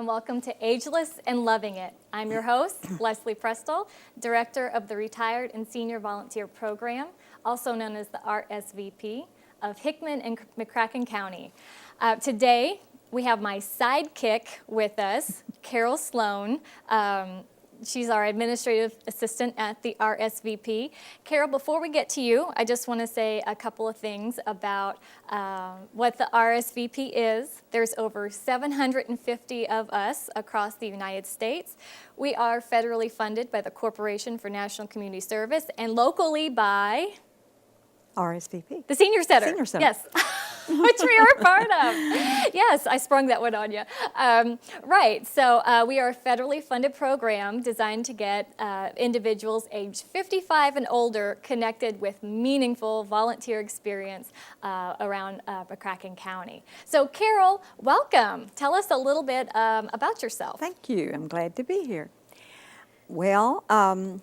welcome to Ageless and Loving It. I'm your host, Leslie Prestel, Director of the Retired and Senior Volunteer Program, also known as the RSVP of Hickman and McCracken County. Today, we have my sidekick with us, Carol Sloan. She's our administrative assistant at the RSVP. Carol, before we get to you, I just want to say a couple of things about what the RSVP is. There's over 750 of us across the United States. We are federally funded by the Corporation for National Community Service and locally by RSVP. The Senior Center. Senior Center. Yes. Which we are a part of. Yes, I sprung that one on you. Right, so we are a federally funded program designed to get individuals aged 55 and older connected with meaningful volunteer experience around McCracken County. So Carol, welcome. Tell us a little bit about yourself. Thank you. I'm glad to be here. Well, my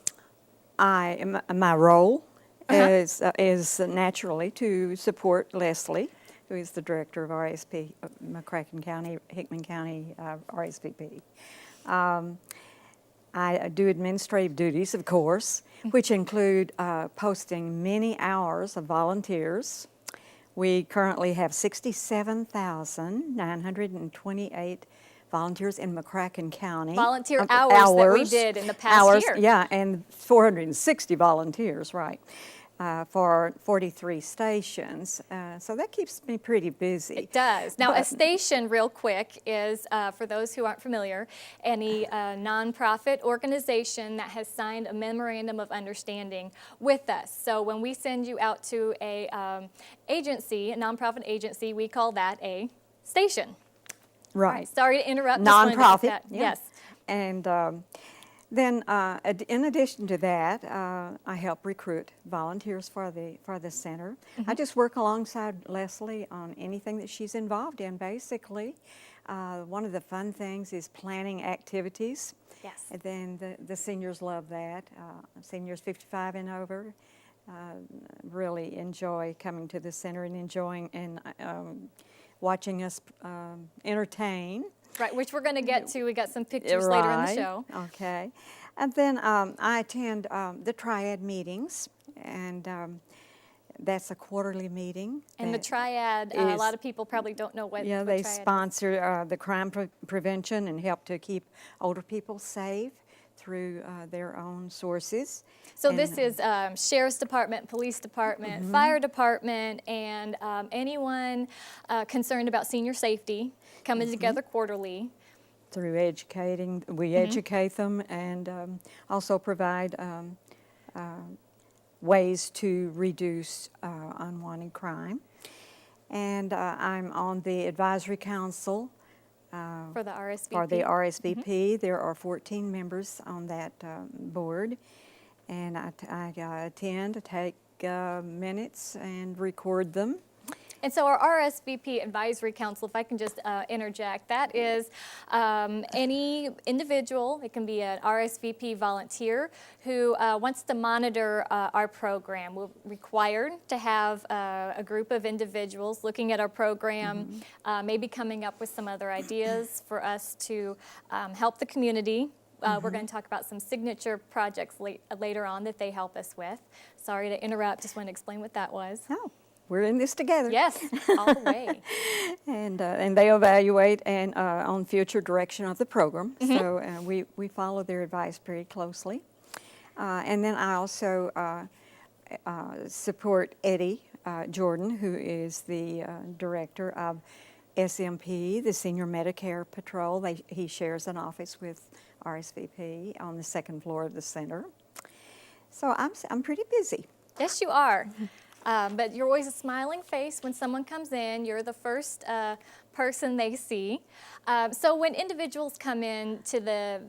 role is naturally to support Leslie, who is the director of RSP, McCracken County, Hickman County RSVP. I do administrative duties, of course, which include posting many hours of volunteers. We currently have 67,928 volunteers in McCracken County. Volunteer hours that we did in the past year. Yeah, and 460 volunteers, right. For 43 stations, so that keeps me pretty busy. It does. Now, a station, real quick, is, for those who aren't familiar, any nonprofit organization that has signed a memorandum of understanding with us. So when we send you out to a agency, a nonprofit agency, we call that a station. Right. Sorry to interrupt. Nonprofit. Yeah. Yes. And then, in addition to that, I help recruit volunteers for the center. I just work alongside Leslie on anything that she's involved in, basically. One of the fun things is planning activities. Yes. And then the seniors love that. Seniors 55 and over really enjoy coming to the center and enjoying and watching us entertain. Right, which we're going to get to. We got some pictures later in the show. Okay. And then I attend the Triad meetings, and that's a quarterly meeting. And the Triad, a lot of people probably don't know what they Triad sponsor the crime prevention and help to keep older people safe through their own sources. So this is Sheriff's Department, Police Department, Fire Department, and anyone concerned about senior safety coming together quarterly. Through educating, we educate them and also provide ways to reduce unwanted crime. And I'm on the advisory council for the RSVP. For the RSVP. There are 14 members on that board, and I attend to take minutes and record them. And so our RSVP Advisory Council, if I can just interject, that is any individual, it can be an RSVP volunteer, who wants to monitor our program. We're required to have a group of individuals looking at our program, maybe coming up with some other ideas for us to help the community. We're going to talk about some signature projects later on that they help us with. Sorry to interrupt, just want to explain what that was. Oh. We're in this together. Yes, all the way. And they evaluate and on future direction of the program. So we follow their advice pretty closely. And then I also support Eddie Jordan, who is the director of SMP, the Senior Medicare Patrol. He shares an office with RSVP on the second floor of the center. So I'm pretty busy. Yes, you are. But you're always a smiling face when someone comes in. You're the first person they see. So when individuals come in to the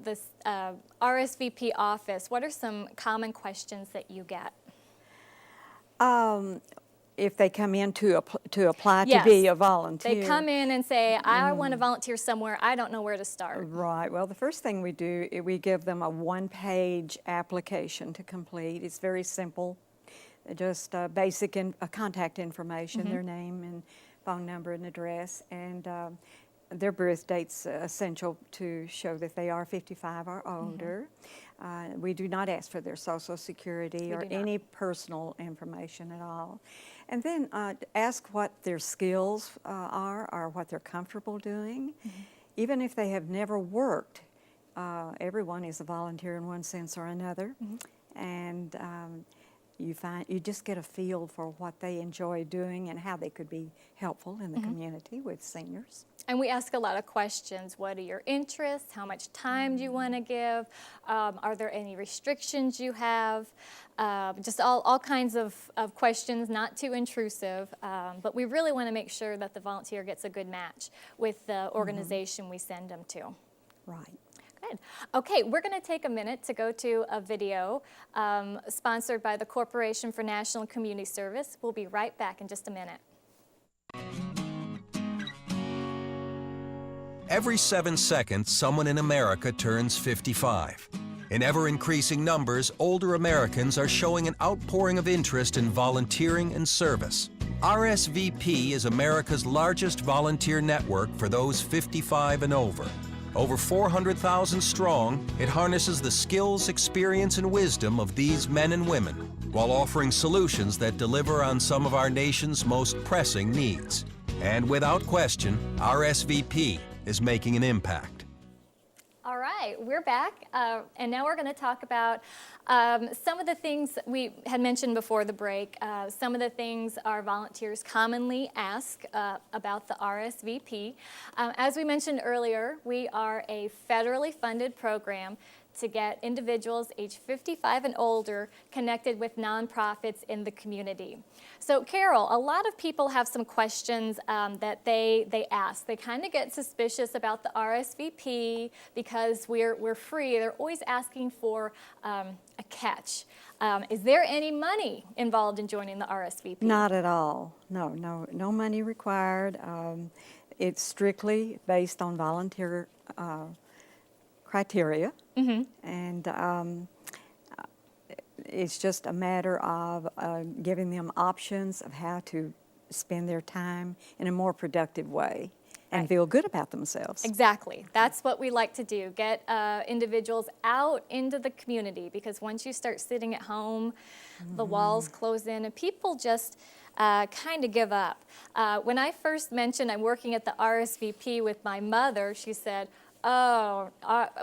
RSVP office, what are some common questions that you get? If they come in to apply to be a volunteer. They come in and say, I want to volunteer somewhere, I don't know where to start. Right. Well, the first thing we do is we give them a one-page application to complete. It's very simple. Just basic contact information, their name and phone number and address, and their birth date's essential to show that they are 55 or older. We do not ask for their Social Security or any personal information at all. And then ask what their skills are or what they're comfortable doing. Even if they have never worked, everyone is a volunteer in one sense or another. And you just get a feel for what they enjoy doing and how they could be helpful in the community with seniors. And we ask a lot of questions. What are your interests? How much time do you want to give? Are there any restrictions you have? Just all kinds of questions, not too intrusive. But we really want to make sure that the volunteer gets a good match with the organization we send them to. Right. Good. Okay, we're going to take a minute to go to a video sponsored by the Corporation for National and Community Service. We'll be right back in just a minute. Every 7 seconds, someone in America turns 55. In ever-increasing numbers, older Americans are showing an outpouring of interest in volunteering and service. RSVP is America's largest volunteer network for those 55 and over. Over 400,000 strong, it harnesses the skills, experience, and wisdom of these men and women while offering solutions that deliver on some of our nation's most pressing needs. And without question, RSVP is making an impact. All right, we're back, and now we're going to talk about some of the things we had mentioned before the break, some of the things our volunteers commonly ask about the RSVP. As we mentioned earlier, we are a federally funded program to get individuals age 55 and older connected with nonprofits in the community. So Carol, a lot of people have some questions that they ask. They kind of get suspicious about the RSVP because we're free. They're always asking for a catch. Is there any money involved in joining the RSVP? Not at all. No money required. It's strictly based on volunteer criteria. And it's just a matter of giving them options of how to spend their time in a more productive way and feel good about themselves. Exactly. That's what we like to do, get individuals out into the community, because once you start sitting at home, the walls close in and people just kind of give up. When I first mentioned I'm working at the RSVP with my mother, she said, oh,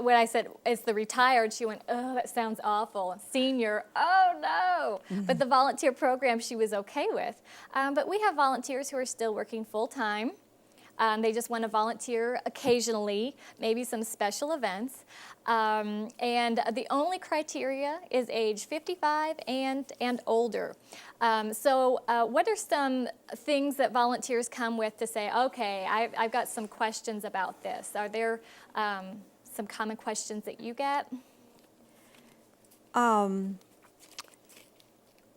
when I said it's the retired, she went, oh, that sounds awful. Senior, oh no. But the volunteer program she was okay with. But we have volunteers who are still working full time. They just want to volunteer occasionally, maybe some special events. And the only criteria is age 55 and older. So what are some things that volunteers come with to say, okay, I've got some questions about this? Are there some common questions that you get?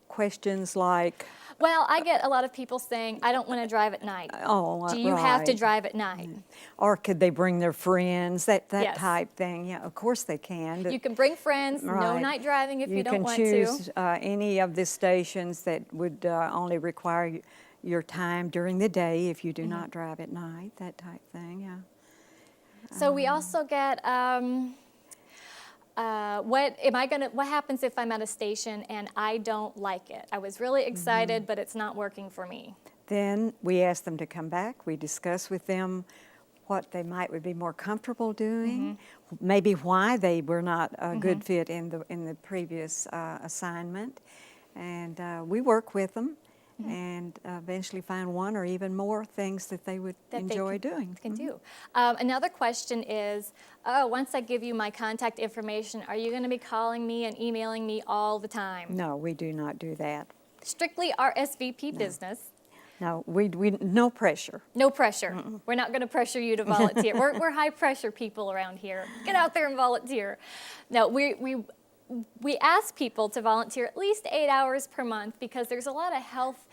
Questions like, well, I get a lot of people saying, I don't want to drive at night. oh, Do you have to drive at night? Or could they bring their friends, that Yes. type thing. Yeah, of course they can. You can bring friends, no Right. night driving if you don't want You to. can choose any of the stations that would only require your time during the day if you do not drive at night, that type thing, yeah. So we also get, what happens if I'm at a station and I don't like it? I was really excited, but it's not working for me. Then we ask them to come back. We discuss with them what they would be more comfortable doing, maybe why they were not a good fit in the previous assignment, and we work with them and eventually find one or even more things that they would enjoy doing. Can do. Another question is, once I give you my contact information, are you going to be calling me and emailing me all the time? No, we do not do that. Strictly RSVP business. No, we no pressure. No pressure. We're not going to pressure you to volunteer. we're high pressure people around here. Get out there and volunteer. No, we ask people to volunteer at least 8 hours per month because there's a lot of health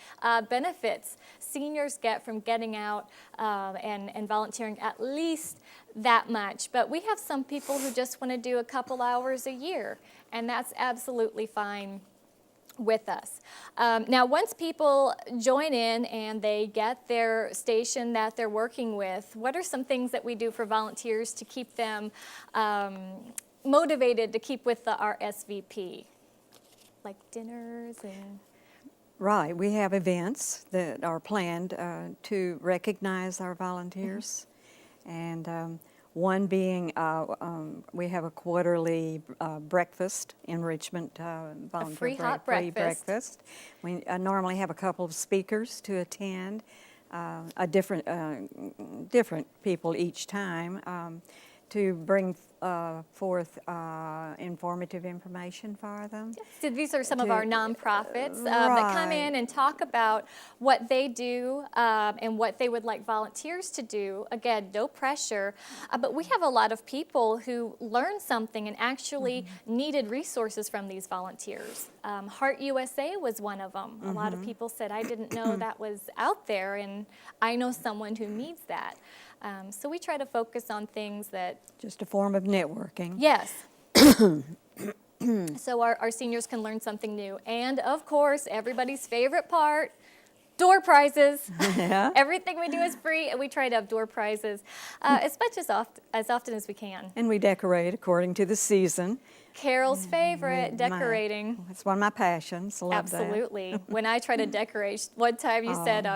benefits seniors get from getting out and volunteering at least that much. But we have some people who just want to do a couple hours a year, and that's absolutely fine with us. Now, once people join in and they get their station that they're working with, what are some things that we do for volunteers to keep them motivated to keep with the RSVP? Like dinners and... Right, we have events that are planned to recognize our volunteers. And one being, we have a quarterly breakfast enrichment volunteer free hot free breakfast. breakfast. We normally have a couple of speakers to attend, different people each time to bring forth informative information for them. So these are some of our nonprofits that come in and talk about what they do and what they would like volunteers to do. Again, no pressure, but we have a lot of people who learned something and actually needed resources from these volunteers. Heart USA was one of them. A lot of people said, I didn't know that was out there, and I know someone who needs that. So we try to focus on things that... Just a form of networking. Yes. So our seniors can learn something new. And of course, everybody's favorite part, door prizes. Yeah. Everything we do is free, and we try to have door prizes as much as often as we can. And we decorate according to the season. Carol's favorite, decorating. It's one of my passions. Love that. Absolutely. When I try to decorate, one time you said,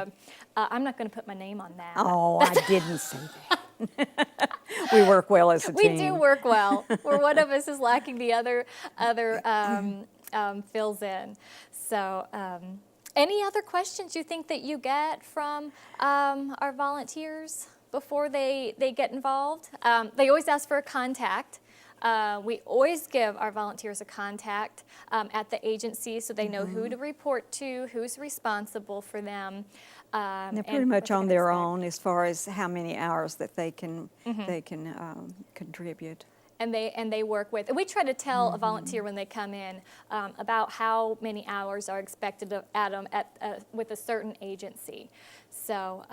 I'm not going to put my name on that. Oh, I didn't say that. We work well as a We team. do work well, where one of us is lacking, the other fills in. So any other questions you think that you get from our volunteers before they get involved? They always ask for a contact. We always give our volunteers a contact at the agency so they know who to report to, who's responsible for them. They're pretty much on their own as far as how many hours that they can contribute. And they work with. And we try to tell a volunteer when they come in about how many hours are expected of them with a certain agency. So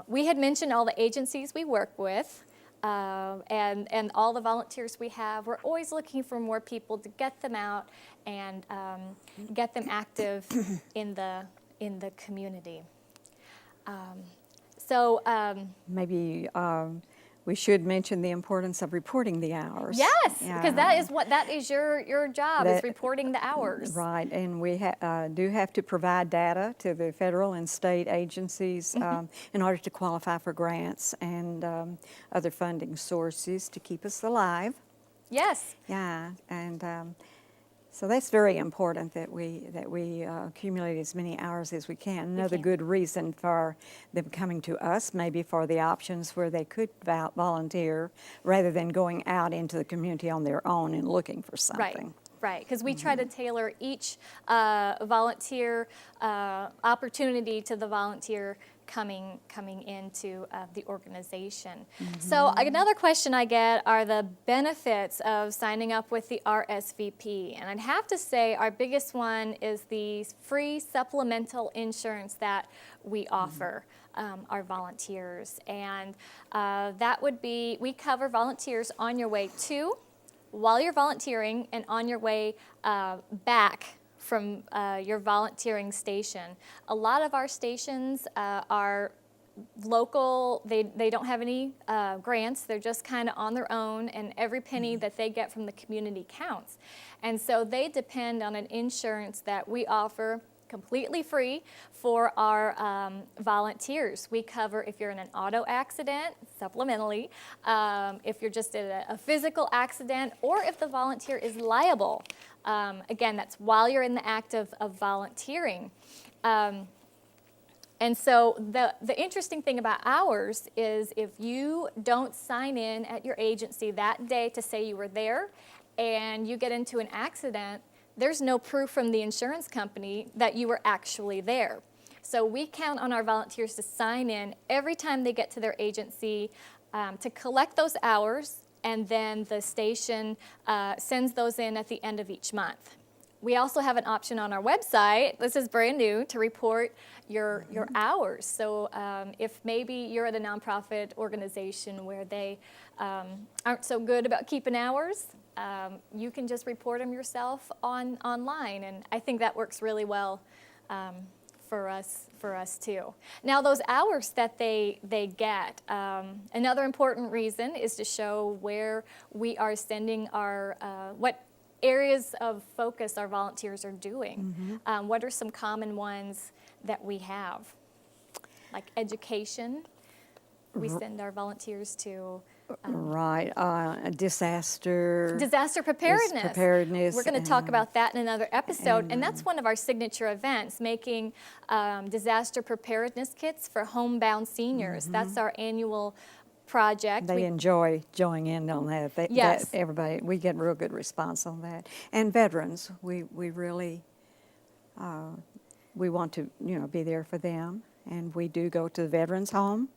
we had mentioned all the agencies we work with. And all the volunteers we have. We're always looking for more people to get them out and get them active in the community. Maybe we should mention the importance of reporting the hours. Yes, because that is your job, is That- reporting the hours. Right, and we do have to provide data to the federal and state agencies in order to qualify for grants and other funding sources to keep us alive. Yes. Yeah, and so that's very important that we accumulate as many hours as we can. Another good reason for them coming to us, maybe for the options where they could volunteer rather than going out into the community on their own and looking for something. Right, because we try to tailor each volunteer opportunity to the volunteer coming into the organization. So another question I get are the benefits of signing up with the RSVP. And I'd have to say our biggest one is the free supplemental insurance that we offer our volunteers. And that would be, we cover volunteers on your way to, while you're volunteering, and on your way back from your volunteering station. A lot of our stations are local. They don't have any grants. They're just kind of on their own, and every penny that they get from the community counts. And so they depend on an insurance that we offer completely free for our volunteers. We cover if you're in an auto accident, supplementally, if you're just in a physical accident, or if the volunteer is liable. Again, that's while you're in the act of volunteering. And so the interesting thing about ours is if you don't sign in at your agency that day to say you were there and you get into an accident, there's no proof from the insurance company that you were actually there. So we count on our volunteers to sign in every time they get to their agency to collect those hours, and then the station sends those in at the end of each month. We also have an option on our website, this is brand new, to report your hours. So if maybe you're at a nonprofit organization where they aren't so good about keeping hours, you can just report them yourself online, and I think that works really well for us too. Now those hours that they get, another important reason is to show where we are sending our, what areas of focus our volunteers are doing. What are some common ones that we have? Like education, we send our volunteers to Right, disaster preparedness. We're going to talk and- about that in another episode, and that's one of our signature events, making disaster preparedness kits for homebound seniors. That's our annual project. They enjoy joining in on that. Yes. Everybody, we get real good response on that. And veterans, we really, we want to, be there for them. And we do go to the veterans home.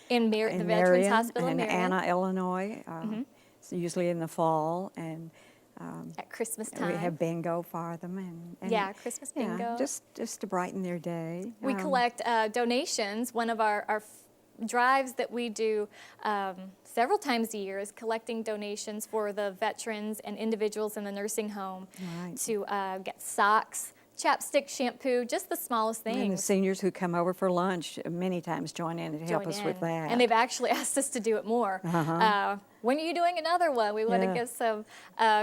In the in Veterans Marion, Hospital in in Marion. Anna, Illinois. It's usually in the fall, and At Christmas time. we have bingo for them, and Yeah, Christmas yeah, bingo. just to brighten their day. We collect donations. One of our drives that we do several times a year is collecting donations for the veterans and individuals in the nursing home Right. to get socks, chapstick, shampoo, just the smallest And the things. seniors who come over for lunch many times join in to help Join us with in. that. And they've actually asked us to do it more. When are you doing another one? We want to Yeah. get some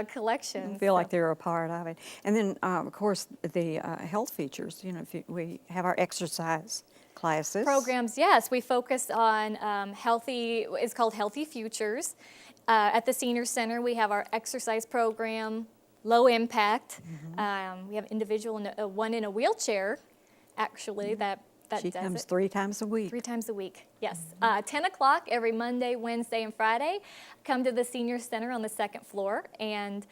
collections. feel like they're a part of it. And then, of course, the health features. We have our exercise classes. Programs, yes. We focus on healthy, it's called Healthy Futures. At the Senior Center, we have our exercise program, low impact. We have individual, one in a wheelchair, actually, that She does comes it. 3 times a week. 3 times a week, yes. 10 o'clock every Monday, Wednesday, and Friday. Come to the Senior Center on the 2nd floor, and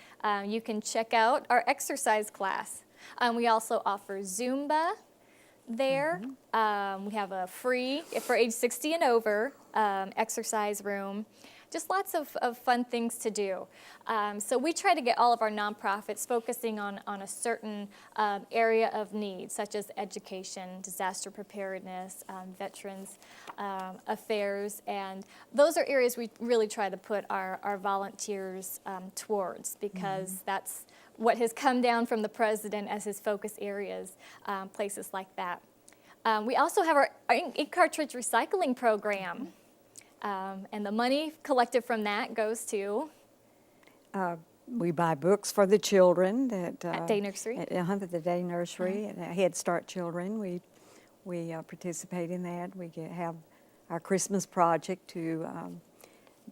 you can check out our exercise class. We also offer Zumba there. We have a free, for age 60 and over, exercise room. Just lots of fun things to do. So we try to get all of our nonprofits focusing on a certain area of need, such as education, disaster preparedness, veterans affairs, and those are areas we really try to put our volunteers towards, because that's what has come down from the president as his focus areas, places like that. We also have our ink cartridge recycling program. And the money collected from that goes to We buy books for the children that At Day Nursery. At the Day Nursery, and Head Start children. We participate in that. We have our Christmas project to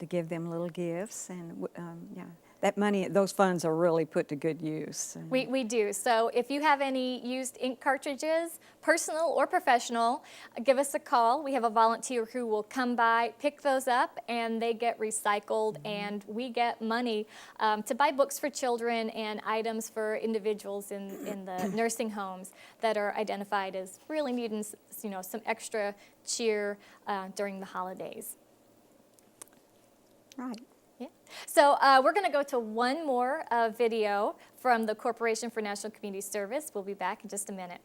give them little gifts, and yeah, that money, those funds are really put to good use. And We do. So if you have any used ink cartridges, personal or professional, give us a call. We have a volunteer who will come by, pick those up, and they get recycled, and we get money to buy books for children and items for individuals in the nursing homes that are identified as really needing some extra cheer during the holidays. Right. Yeah. So we're going to go to one more video from the Corporation for National Community Service. We'll be back in just a minute.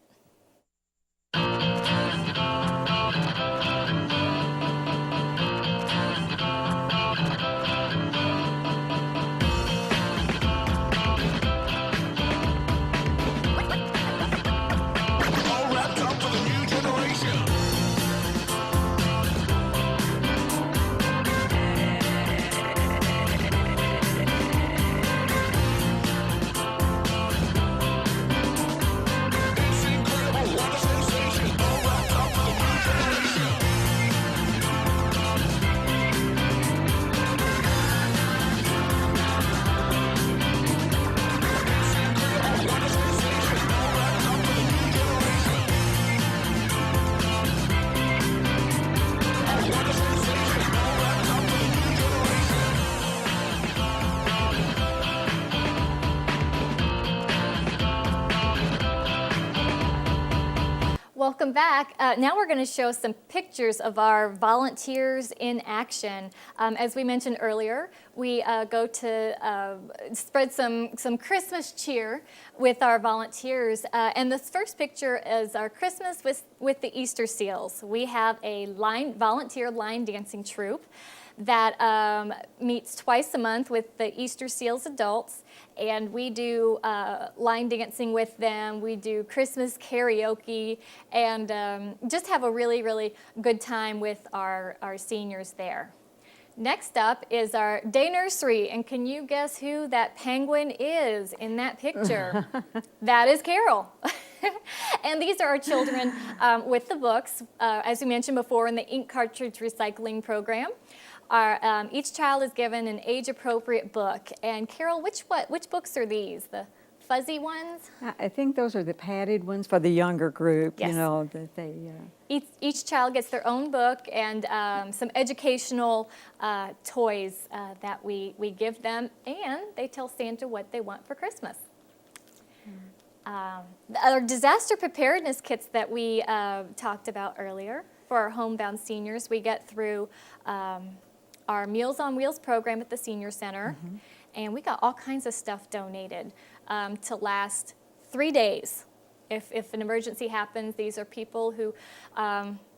All wrapped up for the new generation. It's incredible, what a sensation. All wrapped up for the new generation. It's incredible, what a sensation. All wrapped up for the new generation. What a sensation. All wrapped up for the new generation. Welcome back. Now we're going to show some pictures of our volunteers in action. As we mentioned earlier, we go to spread some Christmas cheer with our volunteers. And this first picture is our Christmas with the Easter Seals. We have a volunteer line dancing troupe that meets twice a month with the Easter Seals adults, and we do line dancing with them. We do Christmas karaoke, and just have a really, really good time with our seniors there. Next up is our day nursery, and can you guess who that penguin is in that picture? That is Carol. And these are our children with the books, as we mentioned before, in the ink cartridge recycling program. Each child is given an age-appropriate book. And Carol, which books are these? The fuzzy ones? I think those are the padded ones for the younger group. Yes. You know that they. Each child gets their own book and some educational toys that we give them, and they tell Santa what they want for Christmas. Our disaster preparedness kits that we talked about earlier for our homebound seniors, we get through our Meals on Wheels program at the Senior Center, and we got all kinds of stuff donated to last 3 days. If an emergency happens, these are people who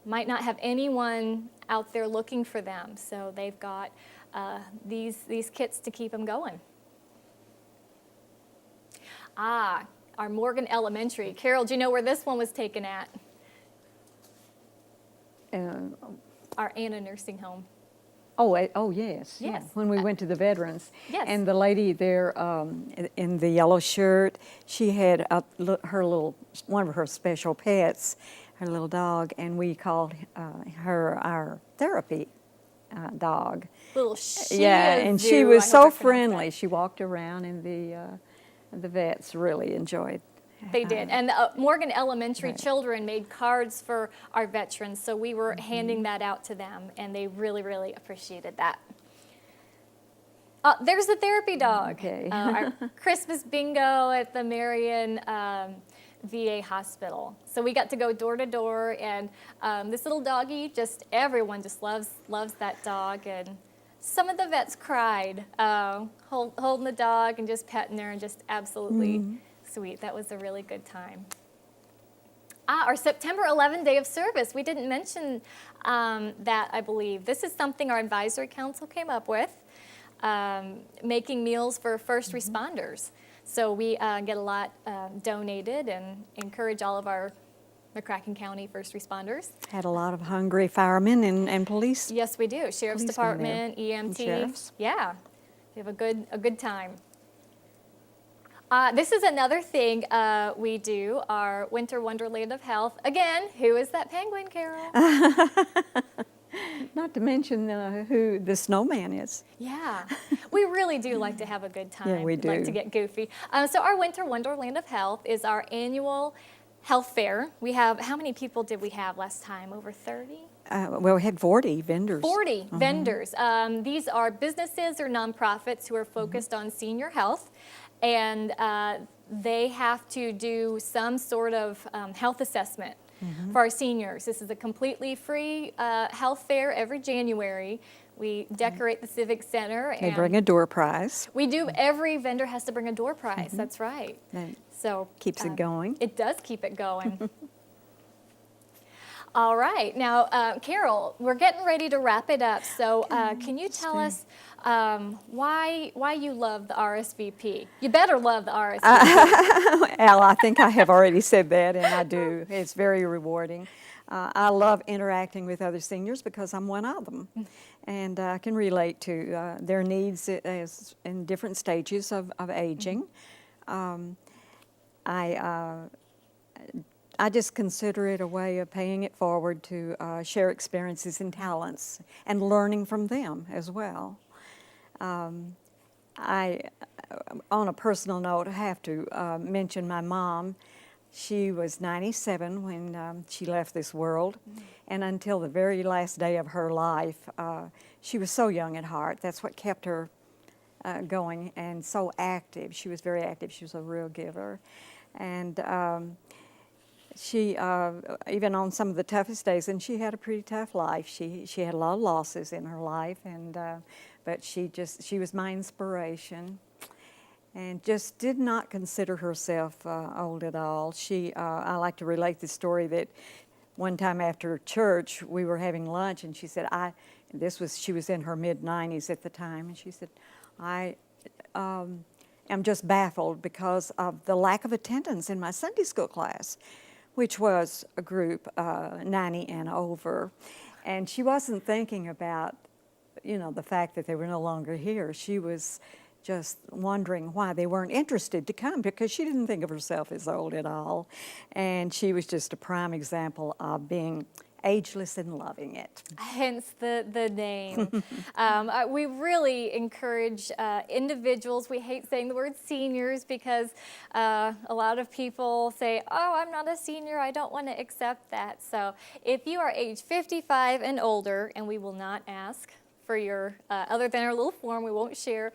might not have anyone out there looking for them, so they've got these kits to keep them going. Our Morgan Elementary. Carol, do you know where this one was taken at? Our Anna Nursing Home. Oh yes. Yeah. Yes. When we went to the veterans. Yes. And the lady there in the yellow shirt, she had one of her special pets, her little dog, and we called her our therapy dog. Little Shih Yeah, and Tzu, she I was hope I so pronounced friendly. that. She walked around, and the vets really enjoyed. They did. And the Morgan Elementary Right. children made cards for our veterans, so we were handing that out to them, and they really, really appreciated that. There's the therapy dog. Okay. Our Christmas bingo at the Marion VA hospital. So we got to go door to door, and this little doggy, everyone just loves that dog. And some of the vets cried, holding the dog and just petting her, and just absolutely sweet. That was a really good time. Our September 11 Day of Service. We didn't mention that, I believe. This is something our advisory council came up with, making meals for first responders. So we get a lot donated and encourage all of our McCracken County first responders. Had a lot of hungry firemen and police. Yes, we do. Sheriff's Policemen Department, there, and EMT. sheriffs. Yeah, we have a good time. This is another thing we do, our Winter Wonderland of Health. Again, who is that penguin, Carol? Not to mention who the snowman is. Yeah, we really do like to have a good time. Yeah, we Like do. to get goofy. So our Winter Wonderland of Health is our annual health fair. We have, how many people did we have last time? Over 30? Well, we had 40 vendors. 40 vendors. These are businesses or nonprofits who are focused on senior health, and they have to do some sort of health assessment for our seniors. This is a completely free health fair every January. We decorate the Civic Center. They and bring a door prize. we do. Every vendor has to bring a door prize. That's right. That So keeps it going. It does keep it going. All right. Now, Carol, we're getting ready to wrap it up. So can you tell us why you love the RSVP? You better love the RSVP. Al, I think I have already said that, and I do. It's very rewarding. I love interacting with other seniors because I'm one of them, and I can relate to their needs as in different stages of aging. I just consider it a way of paying it forward to share experiences and talents and learning from them as well. On a personal note, I have to mention my mom. She was 97 when she left this world, and until the very last day of her life, she was so young at heart. That's what kept her going, and so active. She was very active. She was a real giver. And she, even on some of the toughest days, and she had a pretty tough life. She had a lot of losses in her life, and but she was my inspiration, and just did not consider herself old at all. I like to relate the story that one time after church we were having lunch, and she said, she was in her mid-90s at the time, and she said, I am just baffled because of the lack of attendance in my Sunday school class, which was a group 90 and over. And she wasn't thinking about, the fact that they were no longer here. She was just wondering why they weren't interested to come, because she didn't think of herself as old at all. And she was just a prime example of being ageless and loving it. Hence the name. We really encourage individuals. We hate saying the word seniors because a lot of people say, oh, I'm not a senior, I don't want to accept that. So if you are age 55 and older, and we will not ask for your, other than our little form, we won't share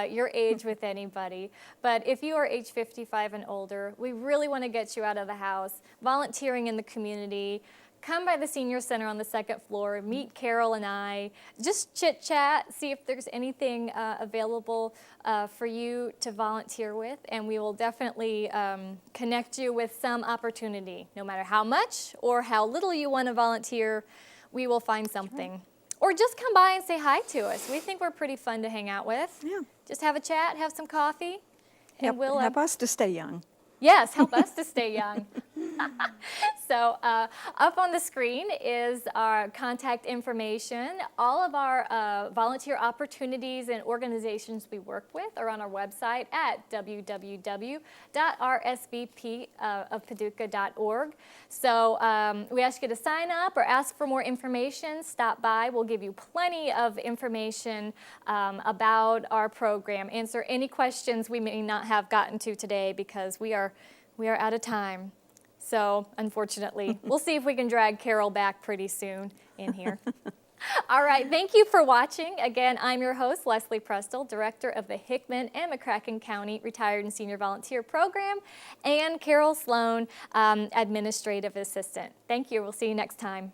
your age with anybody. But if you are age 55 and older, we really want to get you out of the house, volunteering in the community. Come by the Senior Center on the second floor, meet Carol and I, just chit chat, see if there's anything available for you to volunteer with, and we will definitely connect you with some opportunity. No matter how much or how little you want to volunteer, we will find something. Or just come by and say hi to us. We think we're pretty fun to hang out with. Yeah. Just have a chat, have some coffee, and we'll help us to stay young. Yes, help us to stay young. So up on the screen is our contact information. All of our volunteer opportunities and organizations we work with are on our website at www.rsvpofpaducah.org. So we ask you to sign up or ask for more information. Stop by. We'll give you plenty of information about our program. Answer any questions we may not have gotten to today because we are out of time. So unfortunately, we'll see if we can drag Carol back pretty soon in here. All right, thank you for watching. Again, I'm your host, Leslie Prestel, Director of the Hickman and McCracken County Retired and Senior Volunteer Program, and Carol Sloan, Administrative Assistant. Thank you. We'll see you next time.